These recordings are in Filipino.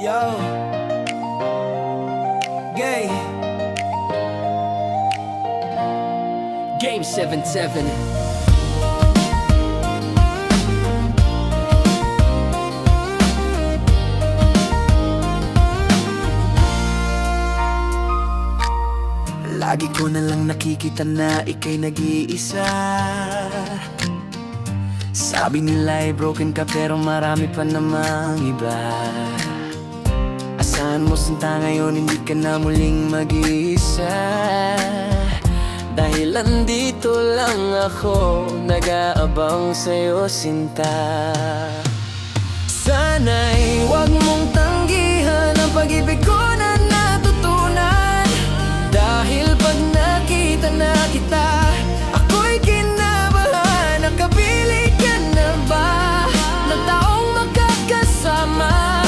Yo, gay. Game 77. Lagi ko na lang nakikita na ika'y nag-iisa. Sabi nila ay broken ka pero marami pa namang iba. Asahan mo sinta ngayon hindi ka na muling mag-iisa. Dahil andito lang ako nag-aabang sa'yo sinta. Sana'y huwag mong tanggihan ang pag-ibig ko na natutunan. Dahil pag nakita na kita, ako'y kinabahan. Nakapili ka na ba ng taong magkakasama?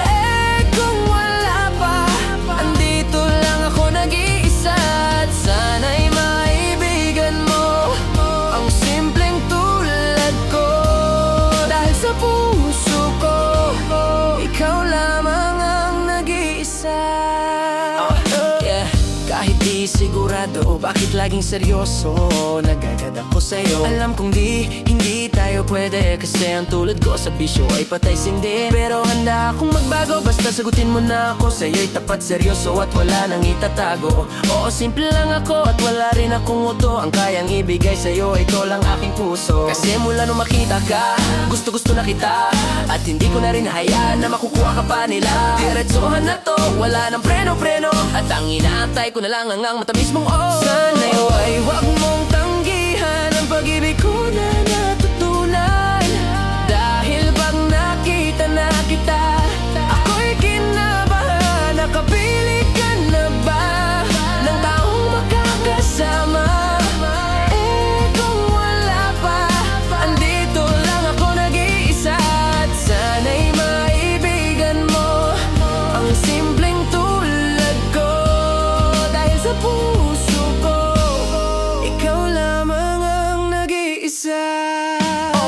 Eh kung wala pa, andito lang ako nag-iisa. At sana'y maibigan mo ang simpleng tulad ko. Dahil sa puso ko, ikaw lamang ang nag-iisa. Kahit di sigurado, bakit laging seryoso? Nagagad ako sa'yo. Alam kong hindi tayo pwede. Kasi ang tulad ko sa bisyo ay patay sindi. Pero handa akong magbago, basta sagutin mo na ako. Sa'yo'y tapat, seryoso at wala nang itatago. Oo, simple lang ako at wala rin akong uto. Ang kayang ibigay sa'yo, ikaw lang aking puso. Kasi mula nung makita ka, gusto na kita. At hindi ko na rin hayaan na makukuha ka pa nila. Diretsuhan na to, wala nang preno-preno. At ang inaantay ko na lang ang matamis mong Sana'y huwag mong tanggihan ang pag-ibig ko na natutunan. Dahil pag nakita na kita, ako'y kinabahan. Nakapili ka na ba ng taong makakasama? Eh kung wala pa, andito lang ako nag-iisa. At sana'y maibigan mo ang simpleng tulad ko. Dahil sa puso ko, ikaw lamang ang nag-iisa.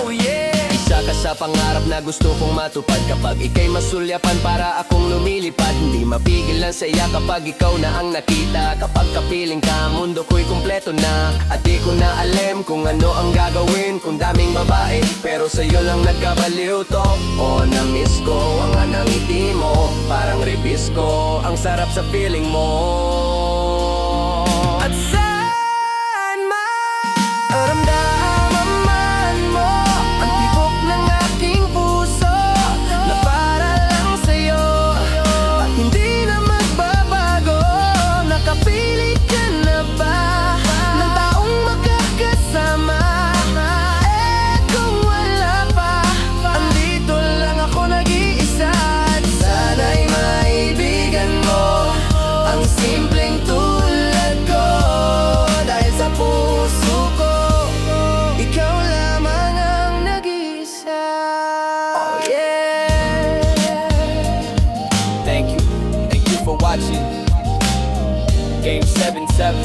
Oh yeah! Isa ka sa pangarap na gusto kong matupad. Kapag ika'y masulyapan para akong lumilipad, hindi mapigilan sa iya kapag ikaw na ang nakita. Kapag kapiling ka, mundo ko'y kumpleto na. At di ko na alam kung ano ang gagawin. Kung daming babae, pero sa'yo lang nagkabaliw to. Oh, na-miss ko ang anang ngiti mo. Parang ribis ko, ang sarap sa feeling mo. At saan maramdaman mo ang tibok ng aking puso na para lang sa'yo at hindi na magbabago. Nakapili ka na ba ng taong magkakasama? Eh kung wala pa, andito lang ako nag-iisa. At sana'y maibigan mo ang simpleng tulad ko. Dahil sa puso ko, ikaw lamang ang nag-iisa. Oh yeah! Thank you for watching Game 77.